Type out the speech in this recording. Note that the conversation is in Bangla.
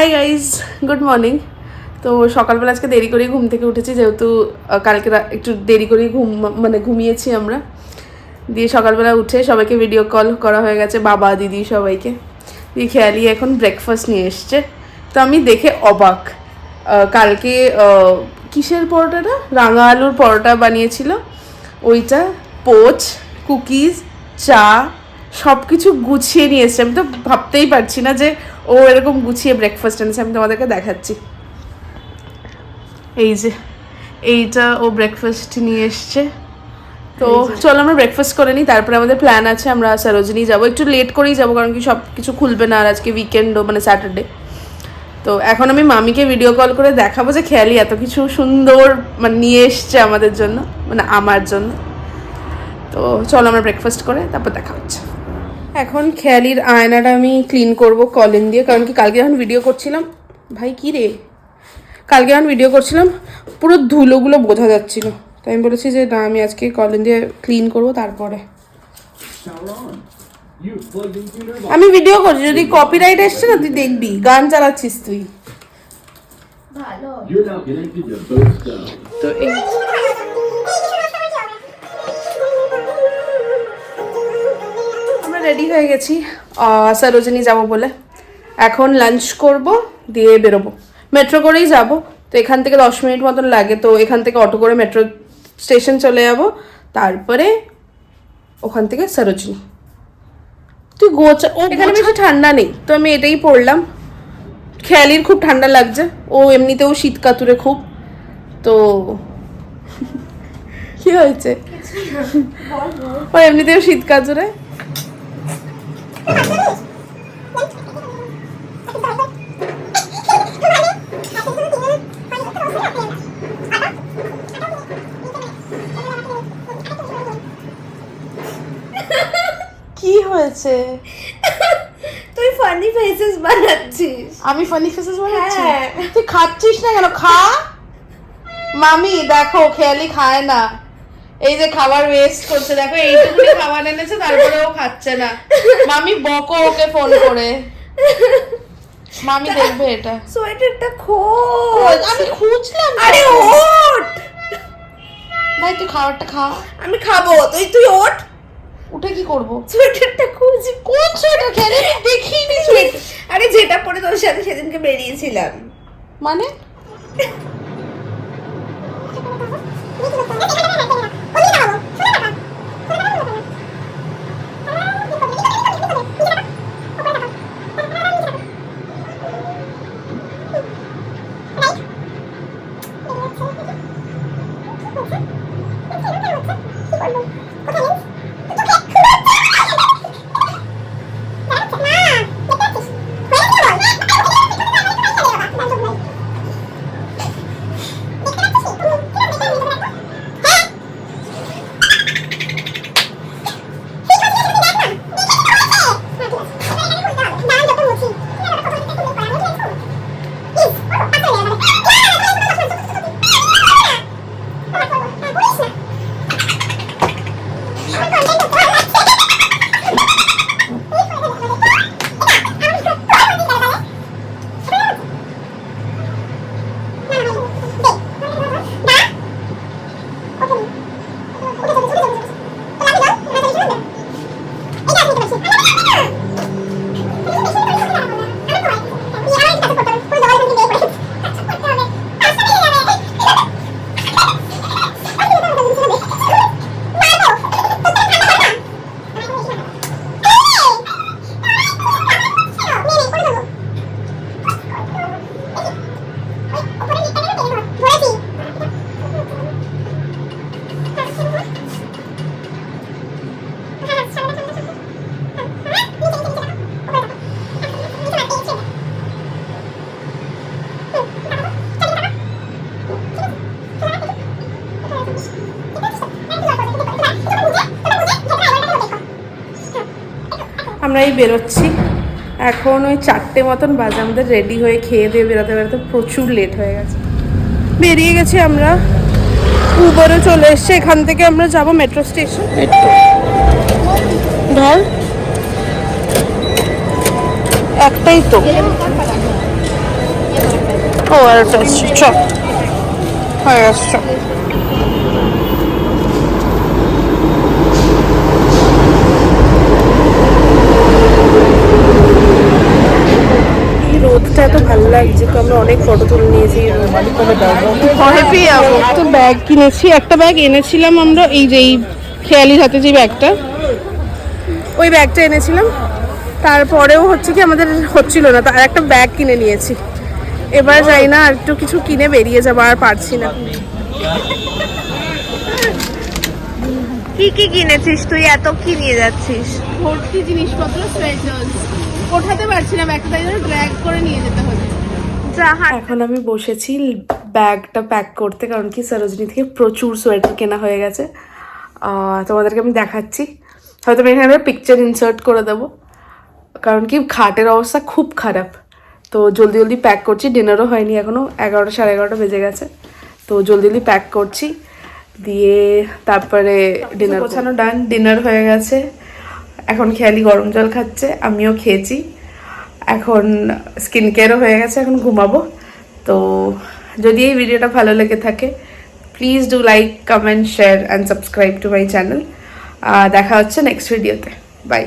Hi guys, good morning. তো সকালবেলা আজকে দেরি করেই ঘুম থেকে উঠেছি, যেহেতু কালকে একটু দেরি করেই ঘুমিয়েছি আমরা। দিয়ে সকালবেলা উঠে সবাইকে ভিডিও কল করা হয়ে গেছে, বাবা দিদি সবাইকে। দিয়ে খেয়ালি এখন ব্রেকফাস্ট নিয়ে এসছে। তো আমি দেখে অবাক, কালকে কিসের পরোটাটা, রাঙা আলুর পরোটা বানিয়েছিল, ওইটা, পোচ, কুকিজ, চা, সব কিছু গুছিয়ে নিয়ে এসছে। আমি তো ভাবতেই পারছি না যে ও এরকম গুছিয়ে ব্রেকফাস্ট এনেছে। আমি তোমাদেরকে দেখাচ্ছি, এই যে এইটা ও ব্রেকফাস্ট নিয়ে এসছে। তো চলো আমরা ব্রেকফাস্ট করে নিই, তারপরে আমাদের প্ল্যান আছে আমরা সরোজিনী যাবো। একটু লেট করেই যাবো, কারণ কি সব কিছু খুলবে না, আর আজকে উইকেন্ডও, মানে স্যাটারডে। তো এখন আমি মামিকে ভিডিও কল করে দেখাবো যে খেয়ালি এত কিছু সুন্দর মানে নিয়ে এসছে আমাদের জন্য, মানে আমার জন্য। তো চলো আমরা ব্রেকফাস্ট করে তারপর দেখা হচ্ছে। এখন খেয়ালির আয়নাটা আমি ক্লিন করব কলিন দিয়ে, কারণ কি কালকে যখন ভিডিও করছিলাম, ভাই কী রে, কালকে যখন ভিডিও করছিলাম পুরো ধুলোগুলো বোঝা যাচ্ছিলো। তাই আমি বলেছি যে না, আমি আজকে কলিন দিয়ে ক্লিন করবো তারপরে। আমি ভিডিও করছি, যদি কপিরাইট এসছে না তুই দেখবি, গান চালাচ্ছিস তুই। তো এই আমরা রেডি হয়ে গেছি সরোজিনী যাব বলে। এখন লাঞ্চ করব, দিয়ে বেরোবো। মেট্রো করেই যাব, তো এখান থেকে 10 মিনিট মতন লাগে। তো এখান থেকে অটো করে মেট্রো স্টেশন চলে যাব, তারপরে ওখান থেকে সরোজিনী। তুই এখানে বেশি ঠান্ডা নেই, তো আমি এটাই পরলাম। খেয়ালির খুব ঠান্ডা লাগছে, ও এমনিতেও শীত কাতুরে খুব। তো কি হয়েছে, ও এমনিতেও শীত কাতুরে। কি হয়েছে, তুই ফানি ফেসেস বানাচ্ছিস? আমি ফানি ফেসেস বানাচ্ছি? তুই খাচ্ছিস না কেন? খা। মামি দেখো, খেয়ালি খায় না, এই যে খাবার ওয়েস্ট করছে, দেখো এইটুকুনি খাবার এনেছে তারপরেও খাচ্ছে না। মামি বকো ওকে ফোন করে, মামি দেখবে এটা। সোয়েটারটা খোল। আমি খুঁজলাম। আরে ওঠ ভাই, তুই খাবারটা খা। আমি খাবো, তুই ওঠ। উঠে কি করবো? সোয়েটারটা খুঁজি। কোন সোয়েটার? খেয়ালি দেখিনি সোয়েটার। আরে যেটা পরে তোর সাথে সেদিনকে বেরিয়েছিলাম। মানে আমরা এই বেরোচ্ছি এখন, ওই 4টে মতন বাজে। আমাদের রেডি হয়ে খেয়ে দিয়ে বেরোতে বেরোতে প্রচুর লেট হয়ে গেছে। বেরিয়ে গেছি আমরা, উবারও চলে এসছে। এখান থেকে আমরা যাব মেট্রো স্টেশন। ধর একটাই তো, আর একটা এসছে, চ হয়ে গেছে। রোদটা এত ভালো লাগছে, তো আমরা অনেক ফটো তুলে নিয়েছি। হ্যাপি যাবো তো। ব্যাগ কিনেছি, একটা ব্যাগ এনেছিলাম আমরা, এই যে এই খেয়ালির হাতে যে ব্যাগটা, ওই ব্যাগটা এনেছিলাম। তারপরেও হচ্ছে কি আমাদের হচ্ছিল না, তার একটা ব্যাগ কিনে নিয়েছি। এবার যাই না, আর একটু কিছু কিনে বেরিয়ে যাবো, আর পারছি না। কি কি কিনেছিস তুই? এত কি নিয়ে যাচ্ছিস? ভর্তি জিনিসপত্র, সোয়েটার ওঠাতে পারছি না ব্যাগটা, তাই জন্য ড্র্যাগ করে নিয়ে যেতে হবে। এখন আমি বসেছি ব্যাগটা প্যাক করতে, কারণ কি সরোজিনী থেকে প্রচুর সোয়েটার কেনা হয়ে গেছে। তোমাদেরকে আমি দেখাচ্ছি, হয়তো আমি এখানে পিকচার ইনসার্ট করে দেবো, কারণ কি খাটের অবস্থা খুব খারাপ। তো জলদি জলদি প্যাক করছি, ডিনারও হয়নি এখনও, 11টা সাড়ে 11টা বেজে গেছে। তো জলদি জলদি প্যাক করছি, দিয়ে তারপরে ডিনার গোছানো ডান। ডিনার হয়ে গেছে, এখন খেয়ালি গরম জল খাচ্ছে, আমিও খেয়েছি। এখন স্কিন কেয়ারও হয়ে গেছে, এখন ঘুমাবো। তো যদি এই ভিডিওটা ভালো লেগে থাকে, please do like, comment, share and subscribe to my channel. দেখা হচ্ছে নেক্সট ভিডিওতে। বাই।